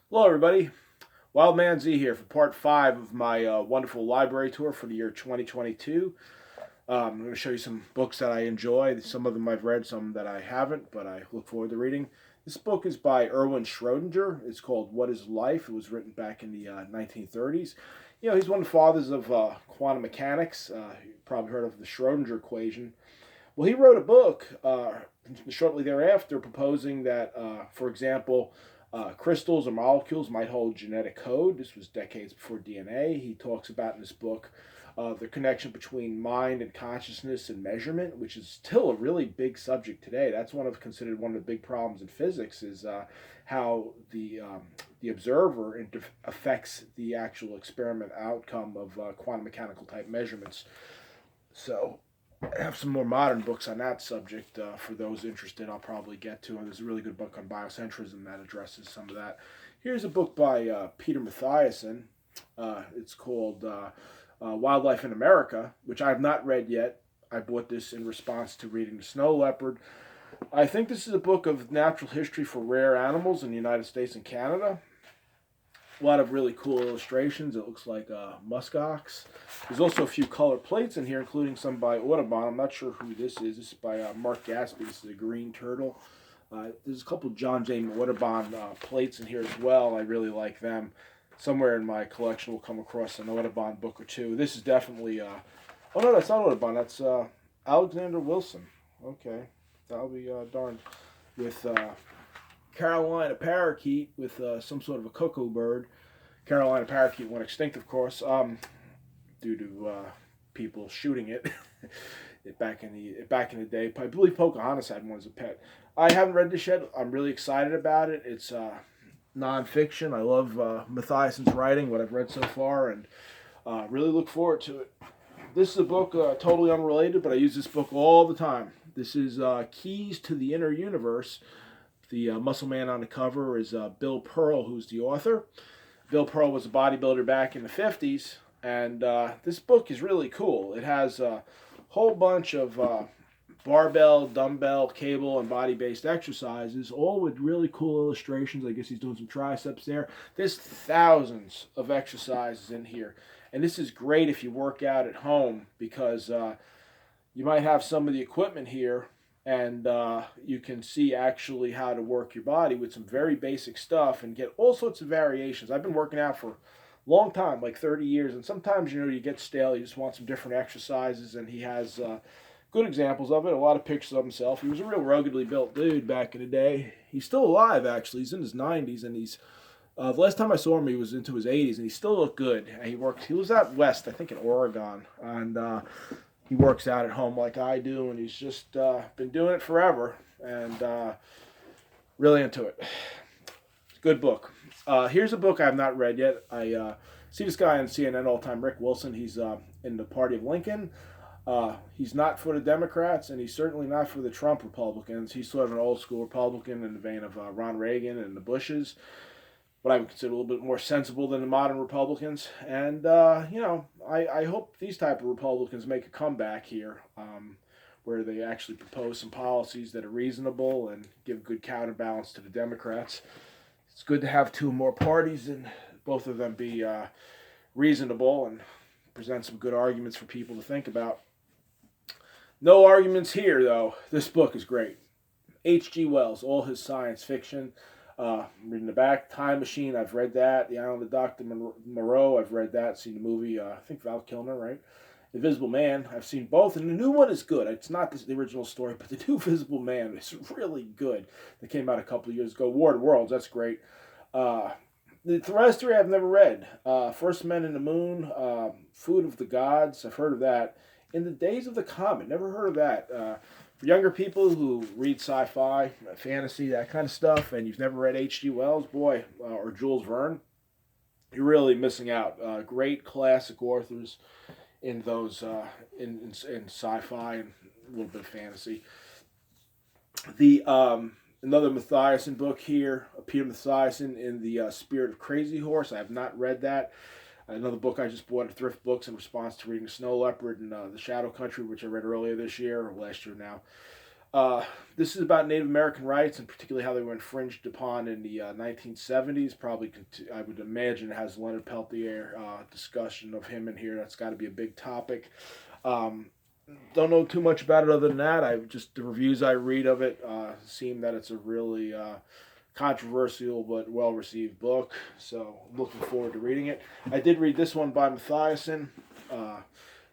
Hello, everybody. Wild Man Z here for part five of my wonderful library tour for the year 2022. I'm going to show you some books that I enjoy. Some of them I've read, some that I haven't, but I look forward to reading. This book is by Erwin Schrodinger. It's called What is Life? It was written back in the 1930s. He's one of the fathers of quantum mechanics. You've probably heard of the Schrodinger equation. Well, he wrote a book shortly thereafter proposing that, for example, crystals or molecules might hold genetic code. This was decades before DNA. He talks about in this book the connection between mind and consciousness and measurement, which is still a really big subject today. That's considered one of the big problems in physics is how the observer affects the actual experiment outcome of quantum mechanical type measurements. So I have some more modern books on that subject for those interested. I'll probably get to. There's a really good book on biocentrism that addresses some of that. Here's a book by Peter Mathiasson. It's called Wildlife in America, which I have not read yet. I bought this in response to reading The Snow Leopard. I think this is a book of natural history for rare animals in the United States and Canada. A lot of really cool illustrations. It looks like muskox. There's also a few color plates in here, including some by Audubon. I'm not sure who this is. This is by Mark Gaspy. This is a green turtle. There's a couple John J. Audubon plates in here as well. I really like them. Somewhere in my collection we'll come across an Audubon book or two. This is definitely... oh, no, that's not Audubon. That's Alexander Wilson. Okay. That'll be darned. With... Carolina parakeet with some sort of a cuckoo bird. Carolina parakeet went extinct, of course, due to people shooting it. back in the day. I believe Pocahontas had one as a pet. I haven't read this yet. I'm really excited about it. It's nonfiction. I love Mathiasson's writing, what I've read so far, and really look forward to it. This is a book totally unrelated, but I use this book all the time. This is Keys to the Inner Universe. The muscle man on the cover is Bill Pearl, who's the author. Bill Pearl was a bodybuilder back in the 50s, and this book is really cool. It has a whole bunch of barbell, dumbbell, cable, and body-based exercises, all with really cool illustrations. I guess he's doing some triceps there. There's thousands of exercises in here, and this is great if you work out at home because you might have some of the equipment here and you can see actually how to work your body with some very basic stuff and get all sorts of variations. I've been working out for a long time, like 30 years, and sometimes you get stale. You just want some different exercises, and he has good examples of it. A lot of pictures of himself. He was a real ruggedly built dude back in the day. He's still alive, actually. He's in his 90s, and he's the last time I saw him, he was into his 80s, and he still looked good. And he was out west, I think in Oregon, and he works out at home like I do, and he's just been doing it forever, and really into it. Good book. Here's a book I have not read yet. I see this guy on CNN all the time, Rick Wilson. He's in the party of Lincoln. He's not for the Democrats, and he's certainly not for the Trump Republicans. He's sort of an old school Republican in the vein of Ron Reagan and the Bushes, what I would consider a little bit more sensible than the modern Republicans. And, I hope these type of Republicans make a comeback here where they actually propose some policies that are reasonable and give good counterbalance to the Democrats. It's good to have two more parties and both of them be reasonable and present some good arguments for people to think about. No arguments here, though. This book is great. H.G. Wells, all his science fiction. Reading the back, Time Machine, I've read that. The Island of Dr. Moreau, I've read that. Seen the movie, I think Val Kilmer, right? Invisible Man, I've seen both, and the new one is good. It's not the original story, but the new Invisible Man is really good. That came out a couple of years ago. War of the Worlds, that's great. The rest three I've never read. First Men in the Moon, Food of the Gods, I've heard of that. In the Days of the Comet, never heard of that. For younger people who read sci-fi, fantasy, that kind of stuff, and you've never read H.G. Wells, boy, or Jules Verne, you're really missing out. Great classic authors in those in sci-fi and a little bit of fantasy. The another Mathiasson book here, Peter Mathiasson in the Spirit of Crazy Horse. I have not read that. Another book I just bought at Thrift Books in response to reading Snow Leopard and The Shadow Country, which I read earlier this year, or last year now. Uh, this is about Native American rights and particularly how they were infringed upon in the 1970s. Probably, I would imagine, it has Leonard Peltier discussion of him in here. That's got to be a big topic. Um, don't know too much about it other than that. I just the reviews I read of it seem that it's a really controversial but well received book. So I'm looking forward to reading it. I did read this one by Mathiasen.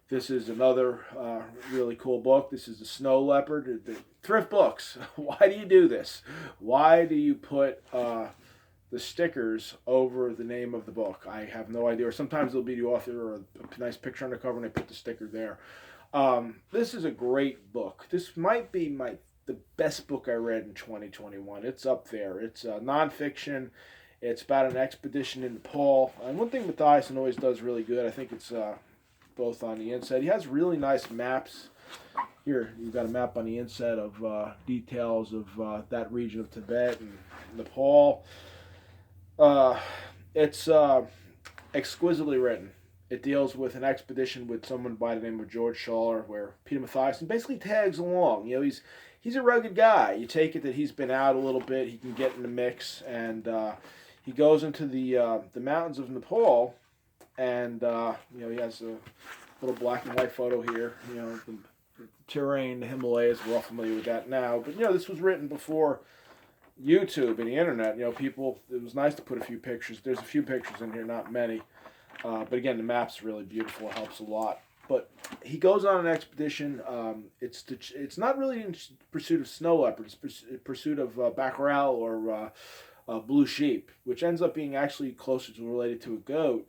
This is another really cool book. This is the Snow Leopard. The thrift books. Why do you do this? Why do you put the stickers over the name of the book? I have no idea. Or sometimes there'll be the author or a nice picture on the cover and they put the sticker there. This is a great book. This might be the best book I read in 2021. It's up there. It's nonfiction. It's about an expedition in Nepal. And one thing Mathiasen always does really good, I think it's both on the inside. He has really nice maps. Here, you've got a map on the inside of details of that region of Tibet and Nepal. It's exquisitely written. It deals with an expedition with someone by the name of George Schaller, where Peter Mathiasen basically tags along. You know, he's a rugged guy. You take it that he's been out a little bit. He can get in the mix, and he goes into the mountains of Nepal, and you know, he has a little black and white photo here. You know, the terrain, the Himalayas. We're all familiar with that now, but you know, this was written before YouTube and the internet. You know, people. It was nice to put a few pictures. There's a few pictures in here, not many. But again, the map's really beautiful. It helps a lot. But he goes on an expedition. It's not really in pursuit of snow leopards. It's pursuit of baccarel or blue sheep, which ends up being actually closer to related to a goat.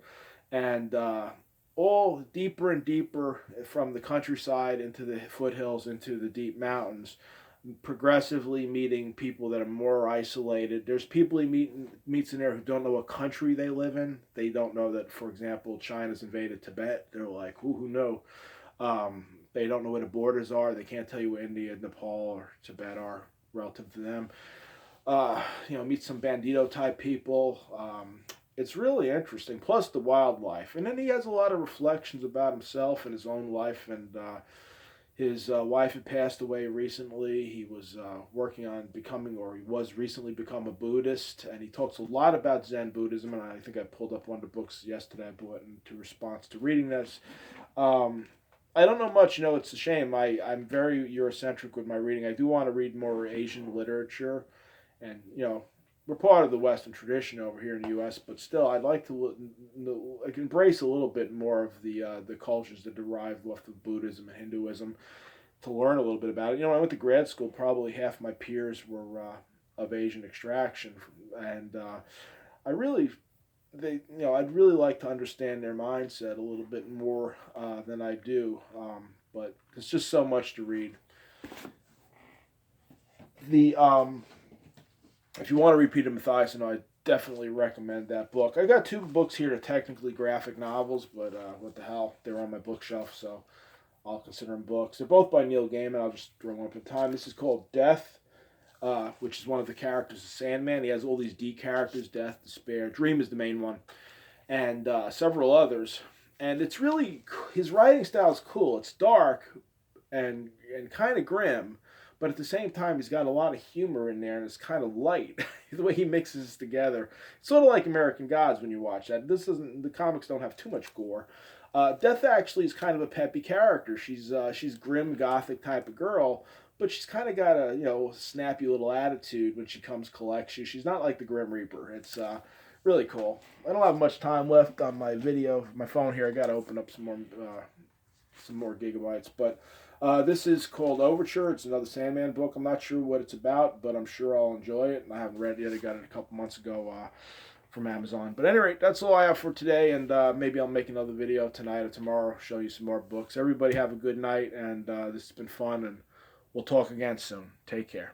And all deeper and deeper from the countryside into the foothills, into the deep mountains, progressively meeting people that are more isolated. There's people he meets in there who don't know what country they live in. They don't know that, for example, China's invaded Tibet. They're like, who know? They don't know where the borders are. They can't tell you where India, Nepal, or Tibet are relative to them. You know, meet some bandito type people. It's really interesting. Plus the wildlife, and then he has a lot of reflections about himself and his own life. And his wife had passed away recently. He was working on becoming, or he was recently become a Buddhist, and he talks a lot about Zen Buddhism, and I think I pulled up one of the books yesterday I bought in response to reading this. I don't know much, you know, it's a shame. I'm very Eurocentric with my reading. I do want to read more Asian literature, and, you know, we're part of the Western tradition over here in the U.S., but still, I'd like to embrace a little bit more of the cultures that derive off of Buddhism and Hinduism, to learn a little bit about it. You know, when I went to grad school, probably half my peers were of Asian extraction, and I really, I'd really like to understand their mindset a little bit more than I do, but there's just so much to read. The If you want to read Peter Mathiasen, I definitely recommend that book. I got two books here that are technically graphic novels, but what the hell? They're on my bookshelf, so I'll consider them books. They're both by Neil Gaiman. I'll just throw one up at a time. This is called Death, which is one of the characters of Sandman. He has all these D characters: Death, Despair, Dream is the main one, and several others. And it's really, his writing style is cool. It's dark and kind of grim, but at the same time, he's got a lot of humor in there, and it's kind of light. The way he mixes this together, it's sort of like American Gods when you watch that. The comics don't have too much gore. Death actually is kind of a peppy character. She's grim, gothic type of girl, but she's kind of got a snappy little attitude when she comes collects you. She's not like the Grim Reaper. It's really cool. I don't have much time left on my phone here. I got to open up some more gigabytes, but. This is called Overture. It's another Sandman book. I'm not sure what it's about, but I'm sure I'll enjoy it. And I haven't read it yet. I got it a couple months ago from Amazon. But anyway, that's all I have for today, and maybe I'll make another video tonight or tomorrow, show you some more books. Everybody have a good night, and this has been fun, and we'll talk again soon. Take care.